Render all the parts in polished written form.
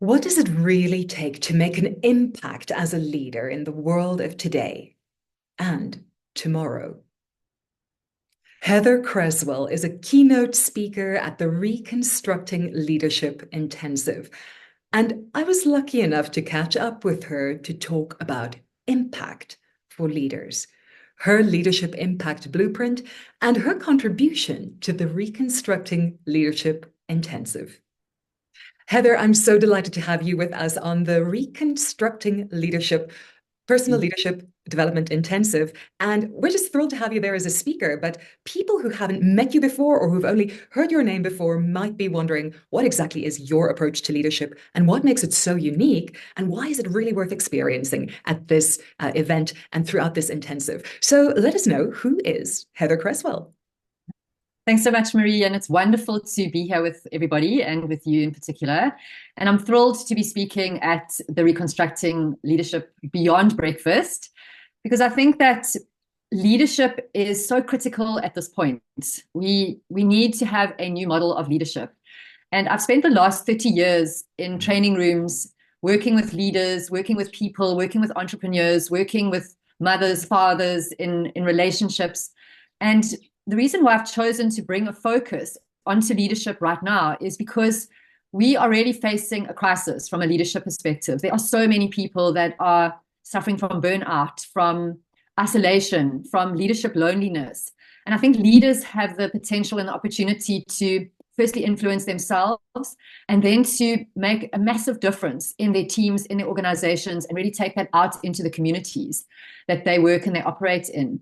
What does it really take to make an impact as a leader in the world of today and tomorrow? Heather Cresswell is a keynote speaker at the Reconstructing Leadership Intensive. And I was lucky enough to catch up with her to talk about impact for leaders, her leadership impact blueprint, and her contribution to the Reconstructing Leadership Intensive. Heather, I'm so delighted to have you with us on the Reconstructing Leadership, Personal Leadership Development Intensive. And we're just thrilled to have you there as a speaker. But people who haven't met you before or who've only heard your name before might be wondering what exactly is your approach to leadership and what makes it so unique and why is it really worth experiencing at this event and throughout this intensive. So let us know, who is Heather Cresswell? Thanks so much, Marie, and it's wonderful to be here with everybody and with you in particular. And I'm thrilled to be speaking at the Reconstructing Leadership Beyond Breakfast, because I think that leadership is so critical at this point. We need to have a new model of leadership. And I've spent the last 30 years in training rooms, working with leaders, working with people, working with entrepreneurs, working with mothers, fathers in relationships. And the reason why I've chosen to bring a focus onto leadership right now is because we are really facing a crisis from a leadership perspective. There are so many people that are suffering from burnout, from isolation, from leadership loneliness. And I think leaders have the potential and the opportunity to firstly influence themselves and then to make a massive difference in their teams, in their organizations, and really take that out into the communities that they work and they operate in.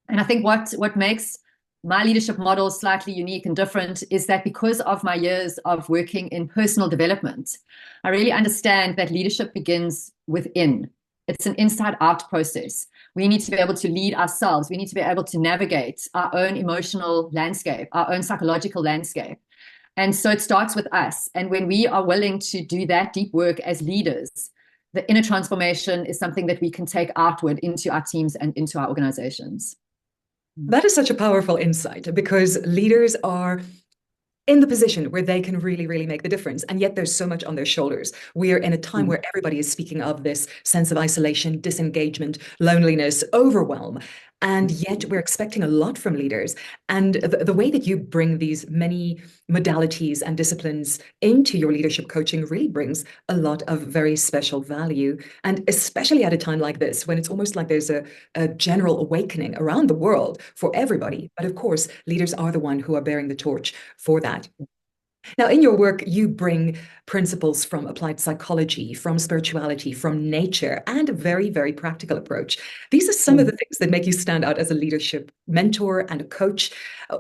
And I think what makes my leadership model is slightly unique and different is that because of my years of working in personal development, I really understand that leadership begins within. It's an inside out process. We need to be able to lead ourselves. We need to be able to navigate our own emotional landscape, our own psychological landscape. And so it starts with us. And when we are willing to do that deep work as leaders, the inner transformation is something that we can take outward into our teams and into our organizations. That is such a powerful insight because leaders are in the position where they can really, really make the difference. And yet there's so much on their shoulders. We are in a time where everybody is speaking of this sense of isolation, disengagement, loneliness, overwhelm. And yet we're expecting a lot from leaders. And the way that you bring these many modalities and disciplines into your leadership coaching really brings a lot of very special value. And especially at a time like this, when it's almost like there's a general awakening around the world for everybody. But of course, leaders are the one who are bearing the torch for that. Now, in your work, you bring principles from applied psychology, from spirituality, from nature, and a very, very practical approach. These are some of the things that make you stand out as a leadership mentor and a coach.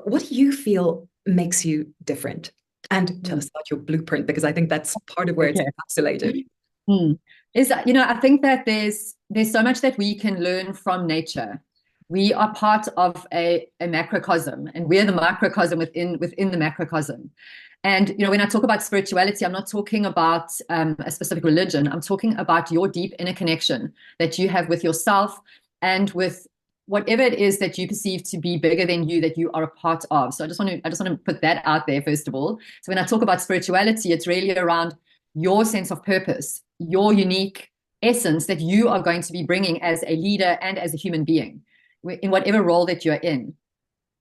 What do you feel makes you different? And tell us about your blueprint, because I think that's part of where it's encapsulated. I think that there's so much that we can learn from nature. We are part of a macrocosm, and we're the microcosm within the macrocosm. And, when I talk about spirituality, I'm not talking about a specific religion. I'm talking about your deep inner connection that you have with yourself and with whatever it is that you perceive to be bigger than you, that you are a part of. So I just want to put that out there, first of all. So when I talk about spirituality, it's really around your sense of purpose, your unique essence that you are going to be bringing as a leader and as a human being in whatever role that you're in.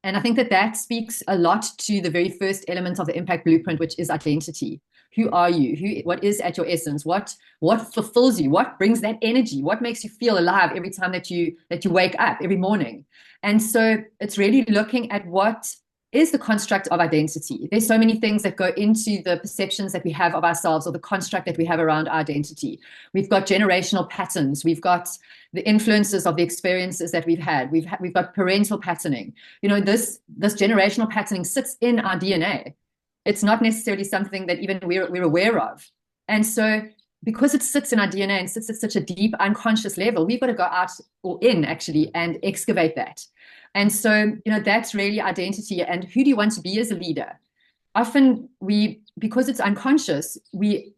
And I think that speaks a lot to the very first element of the impact blueprint, which is identity. Who are you? What is at your essence? What fulfills you? What brings that energy? What makes you feel alive every time that you wake up every morning? And so it's really looking at what is the construct of identity. There's so many things that go into the perceptions that we have of ourselves or the construct that we have around our identity. We've got generational patterns. We've got the influences of the experiences that we've had. We've got parental patterning. This generational patterning sits in our DNA. It's not necessarily something that even we're aware of. And so because it sits in our DNA and sits at such a deep unconscious level, we've got to go out or in actually and excavate that. And so, that's really identity. And who do you want to be as a leader? Often because it's unconscious, we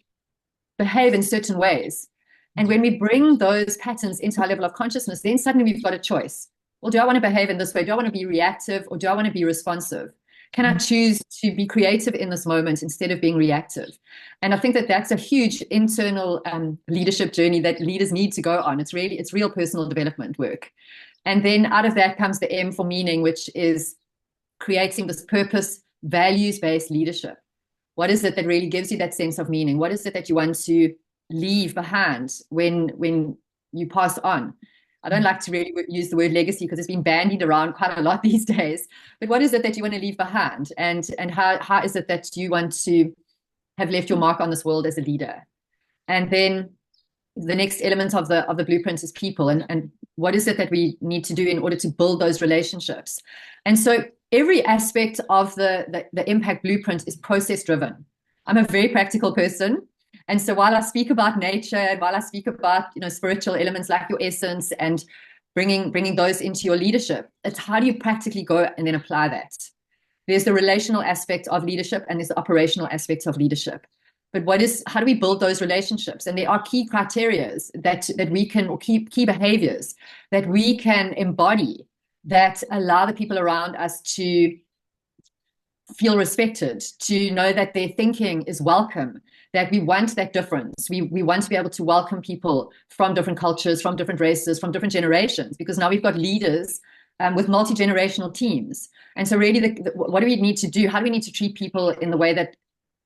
behave in certain ways. And when we bring those patterns into our level of consciousness, then suddenly we've got a choice. Well, do I want to behave in this way? Do I want to be reactive or do I want to be responsive? Can I choose to be creative in this moment instead of being reactive? And I think that that's a huge internal leadership journey that leaders need to go on. It's real personal development work. And then out of that comes the M for meaning, which is creating this purpose, values-based leadership. What is it that really gives you that sense of meaning? What is it that you want to leave behind when you pass on? I don't like to really use the word legacy because it's been bandied around quite a lot these days. But what is it that you want to leave behind? And how is it that you want to have left your mark on this world as a leader? And then the next element of the blueprint is people, and what is it that we need to do in order to build those relationships. And so every aspect of the impact blueprint is process driven. I'm a very practical person, and so while I speak about nature, and while I speak about spiritual elements like your essence and bringing those into your leadership, it's how do you practically go and then apply that. There's the relational aspect of leadership and there's the operational aspect of leadership. But how do we build those relationships? And there are key criteria that we can, or key behaviors that we can embody that allow the people around us to feel respected, to know that their thinking is welcome, that we want that difference. We want to be able to welcome people from different cultures, from different races, from different generations, because now we've got leaders with multi-generational teams. And so really, what do we need to do? How do we need to treat people in the way that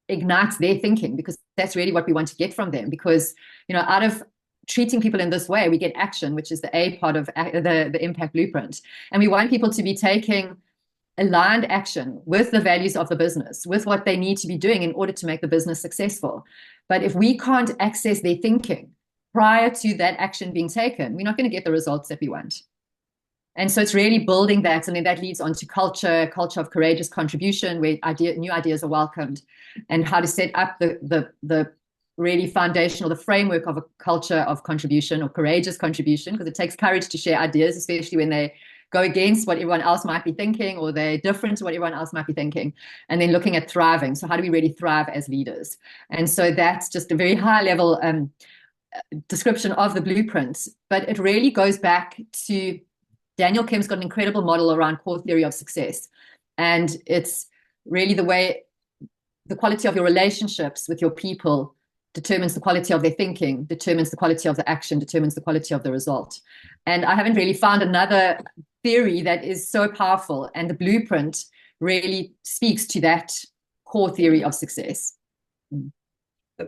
ignites their thinking? Because that's really what we want to get from them. Because, out of treating people in this way, we get action, which is the A part of the impact blueprint. And we want people to be taking aligned action with the values of the business, with what they need to be doing in order to make the business successful. But if we can't access their thinking prior to that action being taken, we're not going to get the results that we want. And so it's really building that, and then that leads on to culture of courageous contribution, where new ideas are welcomed, and how to set up the really foundational, the framework of a culture of contribution or courageous contribution, because it takes courage to share ideas, especially when they go against what everyone else might be thinking, or they're different to what everyone else might be thinking. And then looking at thriving. So how do we really thrive as leaders? And so that's just a very high level description of the blueprint, but it really goes back to Daniel Kim's got an incredible model around core theory of success. And it's really the way the quality of your relationships with your people determines the quality of their thinking, determines the quality of the action, determines the quality of the result. And I haven't really found another theory that is so powerful. And the blueprint really speaks to that core theory of success.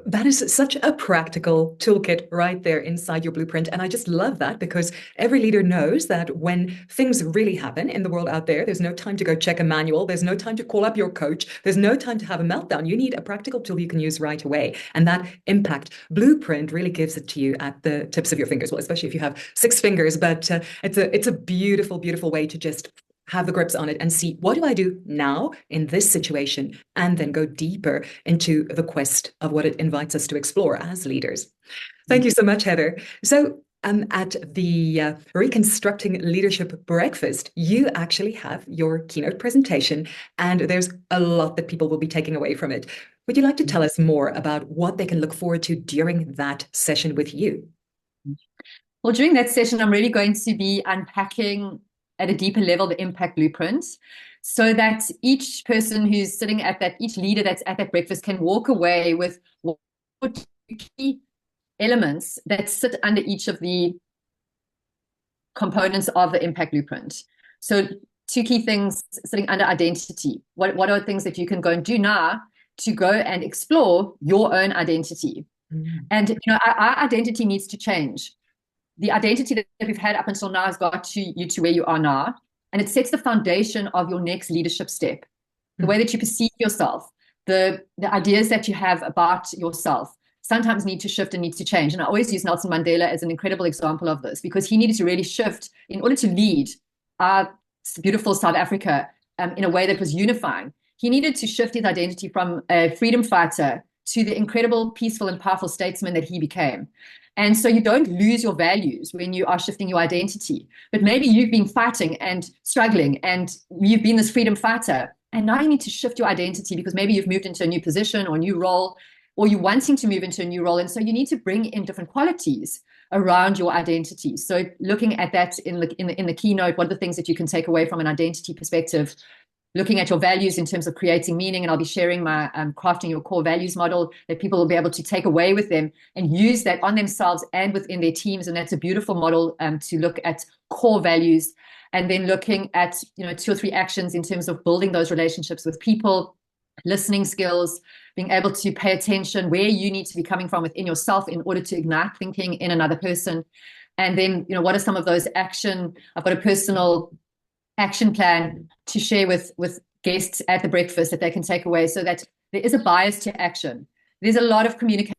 That is such a practical toolkit right there inside your blueprint. And I just love that, because every leader knows that when things really happen in the world out there, there's no time to go check a manual. There's no time to call up your coach. There's no time to have a meltdown. You need a practical tool you can use right away. And that impact blueprint really gives it to you at the tips of your fingers. Well, especially if you have 6 fingers, but it's a beautiful, beautiful way to just have the grips on it and see, what do I do now in this situation? And then go deeper into the quest of what it invites us to explore as leaders. Thank you so much, Heather. So at the Reconstructing Leadership Breakfast, you actually have your keynote presentation, and there's a lot that people will be taking away from it. Would you like to tell us more about what they can look forward to during that session with you? Well, during that session, I'm really going to be unpacking at a deeper level the impact blueprint, so that each person who's sitting at that, each leader that's at that breakfast can walk away with key elements that sit under each of the components of the impact blueprint. So 2 key things sitting under identity. What are things that you can go and do now to go and explore your own identity? And our identity needs to change. The identity that we've had up until now has got you to where you are now, and it sets the foundation of your next leadership step. The way that you perceive yourself, the ideas that you have about yourself sometimes need to shift and need to change. And I always use Nelson Mandela as an incredible example of this, because he needed to really shift in order to lead our beautiful South Africa in a way that was unifying. He needed to shift his identity from a freedom fighter to the incredible, peaceful, and powerful statesman that he became. And so you don't lose your values when you are shifting your identity. But maybe you've been fighting and struggling, and you've been this freedom fighter, and now you need to shift your identity because maybe you've moved into a new position or a new role, or you're wanting to move into a new role. And so you need to bring in different qualities around your identity. So looking at that in the keynote, what are the things that you can take away from an identity perspective? looking at your values in terms of creating meaning. And I'll be sharing my crafting your core values model that people will be able to take away with them and use that on themselves and within their teams. And that's a beautiful model to look at core values, and then looking at 2 or 3 actions in terms of building those relationships with people, listening skills, being able to pay attention where you need to be coming from within yourself in order to ignite thinking in another person. And then, what are some of those I've got a personal action plan to share with guests at the breakfast that they can take away, so that there is a bias to action. There's a lot of communication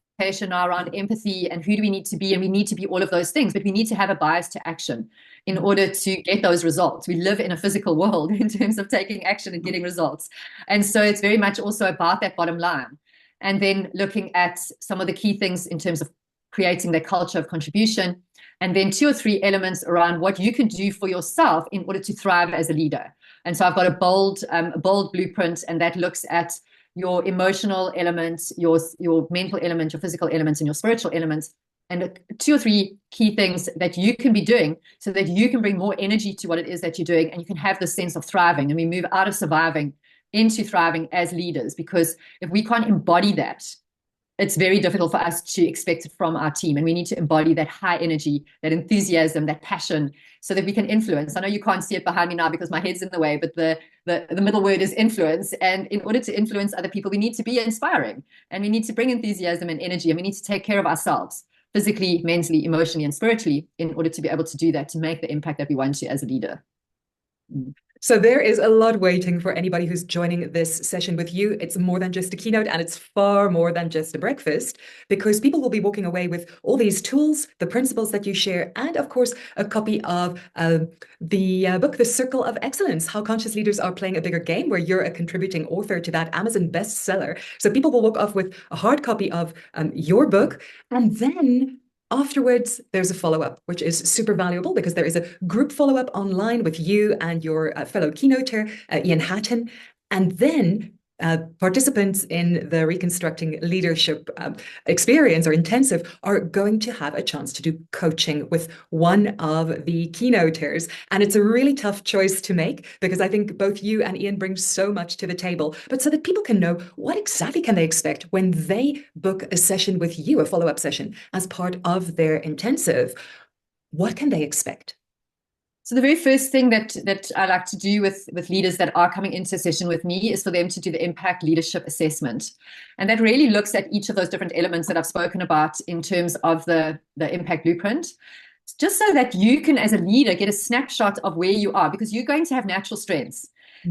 now around empathy and who do we need to be, and we need to be all of those things, but we need to have a bias to action in order to get those results. We live in a physical world in terms of taking action and getting results. And so it's very much also about that bottom line. And then looking at some of the key things in terms of creating that culture of contribution, and then 2 or 3 elements around what you can do for yourself in order to thrive as a leader. And so I've got a bold blueprint, and that looks at your emotional elements, your mental element, your physical elements, and your spiritual elements, and 2 or 3 key things that you can be doing so that you can bring more energy to what it is that you're doing, and you can have this sense of thriving. And we move out of surviving into thriving as leaders, because if we can't embody that, it's very difficult for us to expect it from our team. And we need to embody that high energy, that enthusiasm, that passion, so that we can influence. I know you can't see it behind me now because my head's in the way, but the middle word is influence. And in order to influence other people, we need to be inspiring, and we need to bring enthusiasm and energy, and we need to take care of ourselves physically, mentally, emotionally, and spiritually in order to be able to do that, to make the impact that we want to as a leader. So there is a lot waiting for anybody who's joining this session with you. It's more than just a keynote, and it's far more than just a breakfast, because people will be walking away with all these tools, the principles that you share, and of course, a copy of the book, The Circle of Excellence, How Conscious Leaders Are Playing a Bigger Game, where you're a contributing author to that Amazon bestseller. So people will walk off with a hard copy of your book, and then afterwards, there's a follow-up, which is super valuable, because there is a group follow-up online with you and your fellow keynoter, Ian Hatton. And then participants in the Reconstructing Leadership experience or intensive are going to have a chance to do coaching with one of the keynoters. And it's a really tough choice to make, because I think both you and Ian bring so much to the table. But so that people can know, what exactly can they expect when they book a session with you, a follow-up session as part of their intensive? What can they expect? So the very first thing that I like to do with leaders that are coming into a session with me is for them to do the impact leadership assessment. And that really looks at each of those different elements that I've spoken about in terms of the impact blueprint, just so that you can, as a leader, get a snapshot of where you are, because you're going to have natural strengths.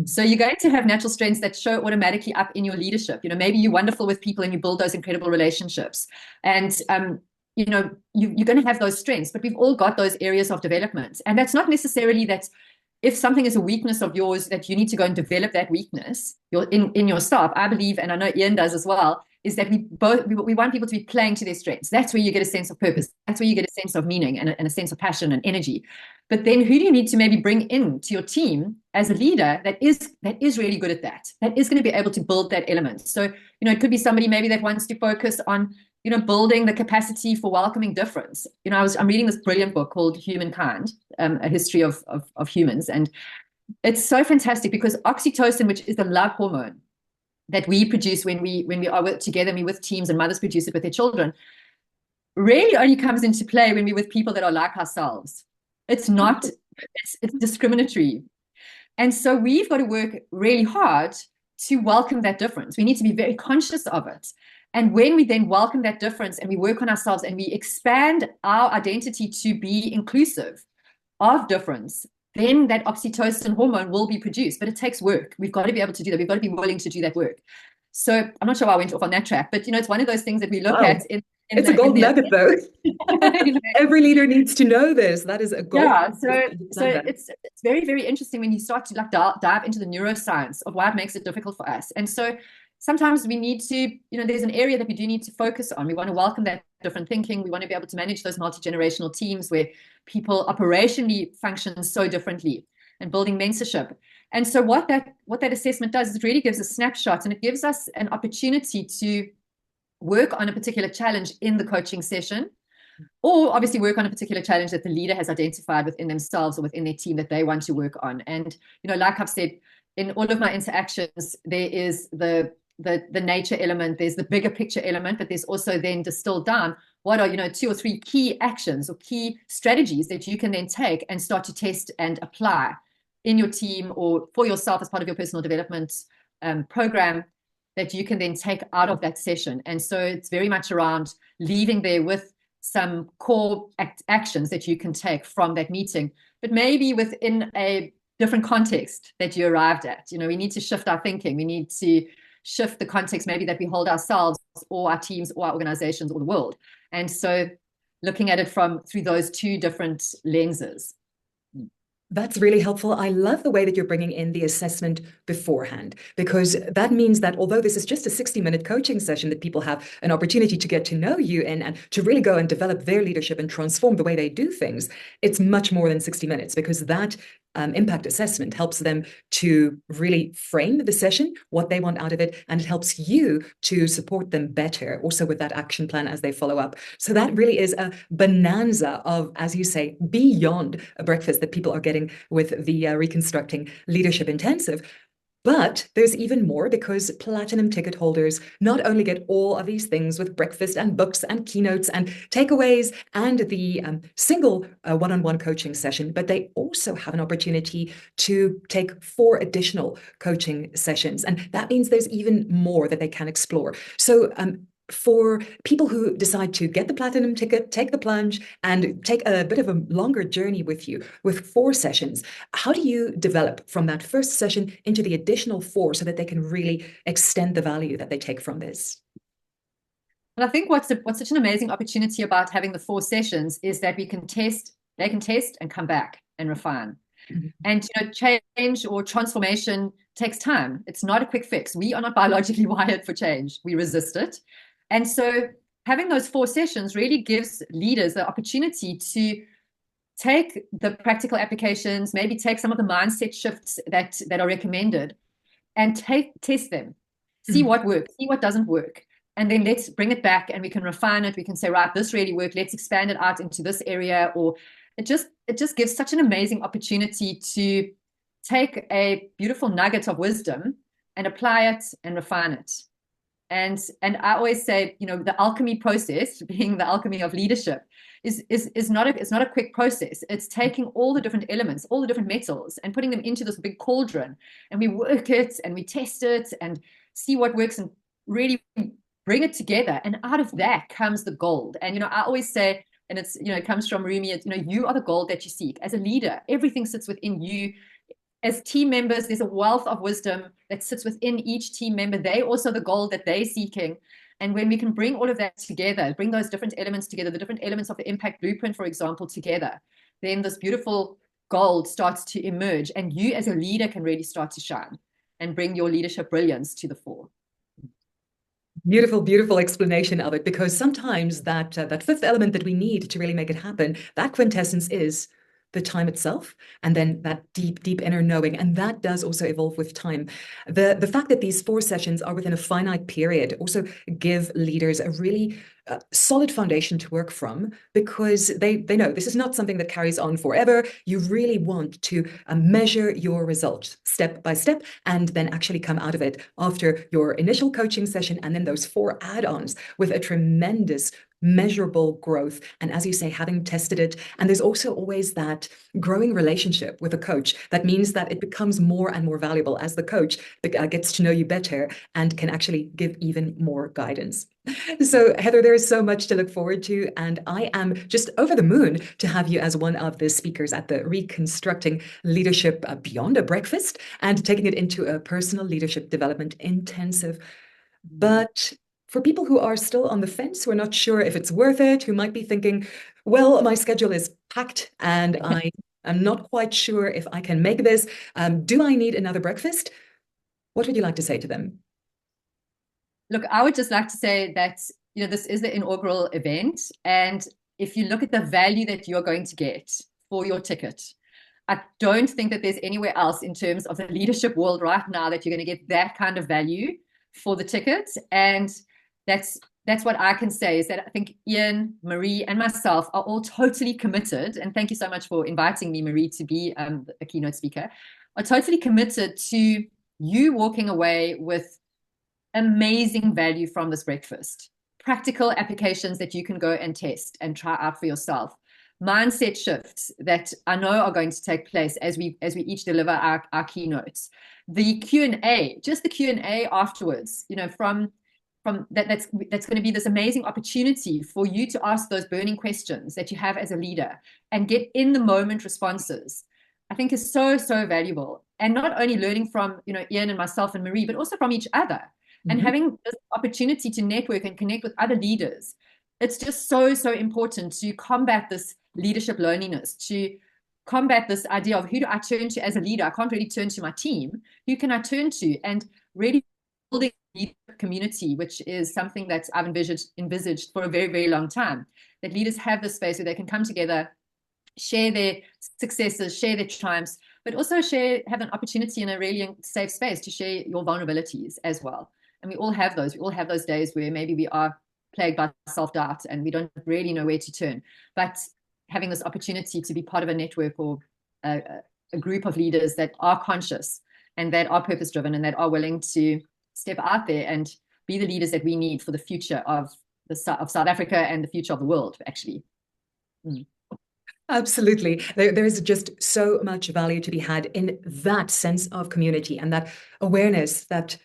So you're going to have natural strengths that show automatically up in your leadership. Maybe you're wonderful with people and you build those incredible relationships. And you're going to have those strengths, but we've all got those areas of development. And that's not necessarily that if something is a weakness of yours, that you need to go and develop that weakness in your staff. I believe, and I know Ian does as well, is that we want people to be playing to their strengths. That's where you get a sense of purpose. That's where you get a sense of meaning and a sense of passion and energy. But then who do you need to maybe bring into your team as a leader that is really good at that is going to be able to build that element? So, it could be somebody maybe that wants to focus on building the capacity for welcoming difference. I'm reading this brilliant book called Humankind, A History of Humans. And it's so fantastic, because oxytocin, which is the love hormone that we produce when we are together, and we with teams, and mothers produce it with their children, really only comes into play when we're with people that are like ourselves. It's not, it's discriminatory. And so we've got to work really hard to welcome that difference. We need to be very conscious of it. And when we then welcome that difference and we work on ourselves and we expand our identity to be inclusive of difference, then that oxytocin hormone will be produced. But it takes work. We've got to be able to do that. We've got to be willing to do that work. So I'm not sure why I went off on that track, but it's one of those things that we look at. It's a gold nugget, though. Every leader needs to know this. That is a gold. Yeah. So it's very, very interesting when you start to dive into the neuroscience of why it makes it difficult for us. And so sometimes we need to, there's an area that we do need to focus on. We want to welcome that different thinking. We want to be able to manage those multi-generational teams where people operationally function so differently, and building mentorship. And so what that assessment does is it really gives a snapshot, and it gives us an opportunity to work on a particular challenge in the coaching session, or obviously work on a particular challenge that the leader has identified within themselves or within their team that they want to work on. And, like I've said, in all of my interactions, there is the nature element, there's the bigger picture element, but there's also then distilled down what are, 2 or 3 key actions or key strategies that you can then take and start to test and apply in your team or for yourself as part of your personal development program that you can then take out of that session. And so it's very much around leaving there with some core actions that you can take from that meeting, but maybe within a different context that you arrived at. We need to shift our thinking. We need to shift the context maybe that we hold ourselves or our teams or our organizations or the world. And so looking at it through those 2 different lenses. That's really helpful. I love the way that you're bringing in the assessment beforehand, because that means that although this is just a 60-minute coaching session that people have an opportunity to get to know you in and to really go and develop their leadership and transform the way they do things, it's much more than 60 minutes, because that impact assessment helps them to really frame the session, what they want out of it, and it helps you to support them better also with that action plan as they follow up. So that really is a bonanza of, as you say, beyond a breakfast that people are getting with the Reconstructing Leadership Intensive. But there's even more, because platinum ticket holders not only get all of these things with breakfast and books and keynotes and takeaways and the single one-on-one coaching session, but they also have an opportunity to take 4 additional coaching sessions. And that means there's even more that they can explore. So for people who decide to get the platinum ticket, take the plunge, and take a bit of a longer journey with you with 4 sessions, how do you develop from that first session into the additional 4 so that they can really extend the value that they take from this? And I think what's such an amazing opportunity about having the 4 sessions is that they can test and come back and refine. Mm-hmm. And change or transformation takes time. It's not a quick fix. We are not biologically wired for change. We resist it. And so having those 4 sessions really gives leaders the opportunity to take the practical applications, maybe take some of the mindset shifts that are recommended and test them, see what works, see what doesn't work. And then let's bring it back and we can refine it. We can say, right, this really worked. Let's expand it out into this area. Or it just gives such an amazing opportunity to take a beautiful nugget of wisdom and apply it and refine it. And I always say, the alchemy process, being the alchemy of leadership, is not a quick process. It's taking all the different elements, all the different metals, and putting them into this big cauldron. And we work it and we test it and see what works and really bring it together. And out of that comes the gold. And I always say, and it's it comes from Rumi, you are the gold that you seek. As a leader, everything sits within you. As team members, there's a wealth of wisdom that sits within each team member. They also the goal that they're seeking. And when we can bring all of that together, bring those different elements together, the different elements of the impact blueprint, for example, together, then this beautiful gold starts to emerge. And you as a leader can really start to shine and bring your leadership brilliance to the fore. Beautiful, beautiful explanation of it, because sometimes that 5th element that we need to really make it happen, that quintessence is the time itself, and then that deep inner knowing. And that does also evolve with time. The fact that these 4 sessions are within a finite period also give leaders a really solid foundation to work from, because they know this is not something that carries on forever. You really want to measure your results step by step, and then actually come out of it after your initial coaching session and then those 4 add-ons with a tremendous measurable growth. And as you say, having tested it, and there's also always that growing relationship with a coach. That means that it becomes more and more valuable as the coach gets to know you better and can actually give even more guidance. So Heather, there is so much to look forward to, and I am just over the moon to have you as one of the speakers at the Reconstructing Leadership Beyond a Breakfast and taking it into a personal leadership development intensive. But for people who are still on the fence, who are not sure if it's worth it, who might be thinking, well, my schedule is packed and I am not quite sure if I can make this. Do I need another breakfast? What would you like to say to them? Look, I would just like to say that, this is the inaugural event. And if you look at the value that you're going to get for your ticket, I don't think that there's anywhere else in terms of the leadership world right now that you're going to get that kind of value for the ticket. And that's what I can say, is that I think Ian, Marie, and myself are all totally committed. And thank you so much for inviting me, Marie, to be a keynote speaker. are totally committed to you walking away with amazing value from this breakfast, practical applications that you can go and test and try out for yourself, mindset shifts that I know are going to take place as we each deliver our keynotes, the Q&A, just the Q&A afterwards, from that's going to be this amazing opportunity for you to ask those burning questions that you have as a leader and get in the moment responses. I think is so valuable, and not only learning from Ian and myself and Marie, but also from each other, and having this opportunity to network and connect with other leaders. It's just so important to combat this leadership loneliness, to combat this idea of who do I turn to as a leader? I can't really turn to my team. Who can I turn to? And really building a community, which is something that I've envisaged for a very long time, that leaders have this space where they can come together, share their successes, share their triumphs, but also have an opportunity in a really safe space to share your vulnerabilities as well. And we all have those. We all have those days where maybe we are plagued by self-doubt and we don't really know where to turn. But having this opportunity to be part of a network or a group of leaders that are conscious and that are purpose-driven and that are willing to step out there and be the leaders that we need for the future of South Africa and the future of the world, actually. Absolutely. There is just so much value to be had in that sense of community and that awareness that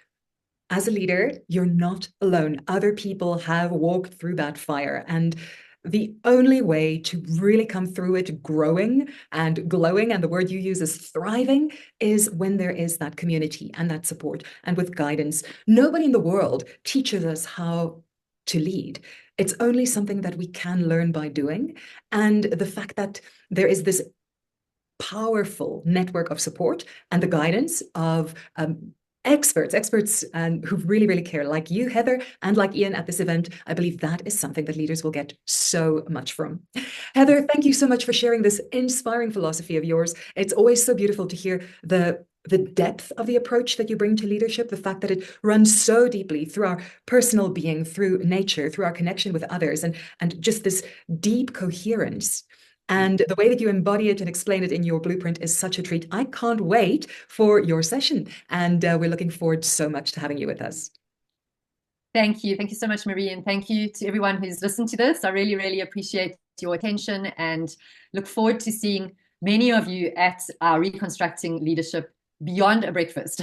as a leader, you're not alone. Other people have walked through that fire, and the only way to really come through it growing and glowing, and the word you use is thriving, is when there is that community and that support and with guidance. Nobody in the world teaches us how to lead. It's only something that we can learn by doing. And the fact that there is this powerful network of support and the guidance of experts who really care, like you, Heather, and like Ian at this event, I believe that is something that leaders will get so much from. Heather, thank you so much for sharing this inspiring philosophy of yours. It's always so beautiful to hear the depth of the approach that you bring to leadership, the fact that it runs so deeply through our personal being, through nature, through our connection with others, and just this deep coherence. And the way that you embody it and explain it in your blueprint is such a treat. I can't wait for your session. And we're looking forward so much to having you with us. Thank you. Thank you so much, Marie. And thank you to everyone who's listened to this. I really appreciate your attention and look forward to seeing many of you at our Reconstructing Leadership Beyond a Breakfast.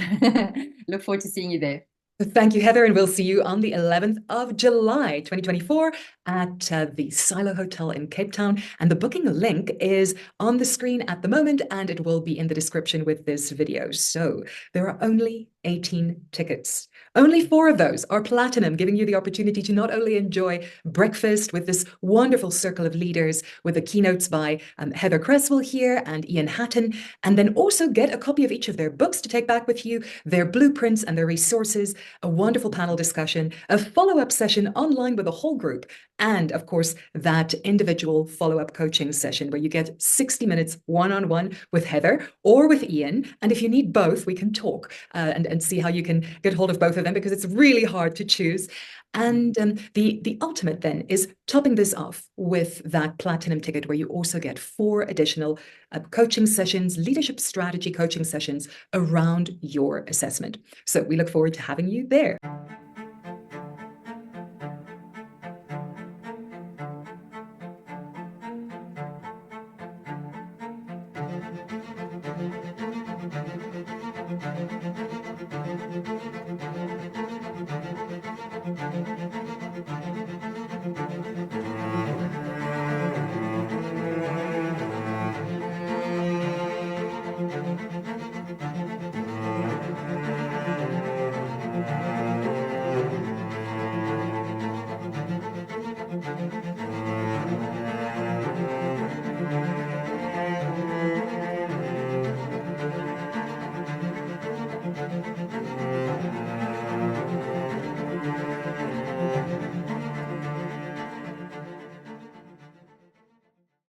Look forward to seeing you there. Thank you, Heather, and we'll see you on the 11th of July, 2024 at the Silo Hotel in Cape Town. And the booking link is on the screen at the moment, and it will be in the description with this video. So there are only 18 tickets. Only 4 of those are platinum, giving you the opportunity to not only enjoy breakfast with this wonderful circle of leaders with the keynotes by Heather Cresswell here and Ian Hatton, and then also get a copy of each of their books to take back with you, their blueprints and their resources, a wonderful panel discussion, a follow-up session online with the whole group, and of course, that individual follow-up coaching session where you get 60 minutes one-on-one with Heather or with Ian. And if you need both, we can talk and see how you can get hold of both of them, because it's really hard to choose. And the ultimate then is topping this off with that platinum ticket where you also get 4 additional coaching sessions, leadership strategy coaching sessions around your assessment. So we look forward to having you there.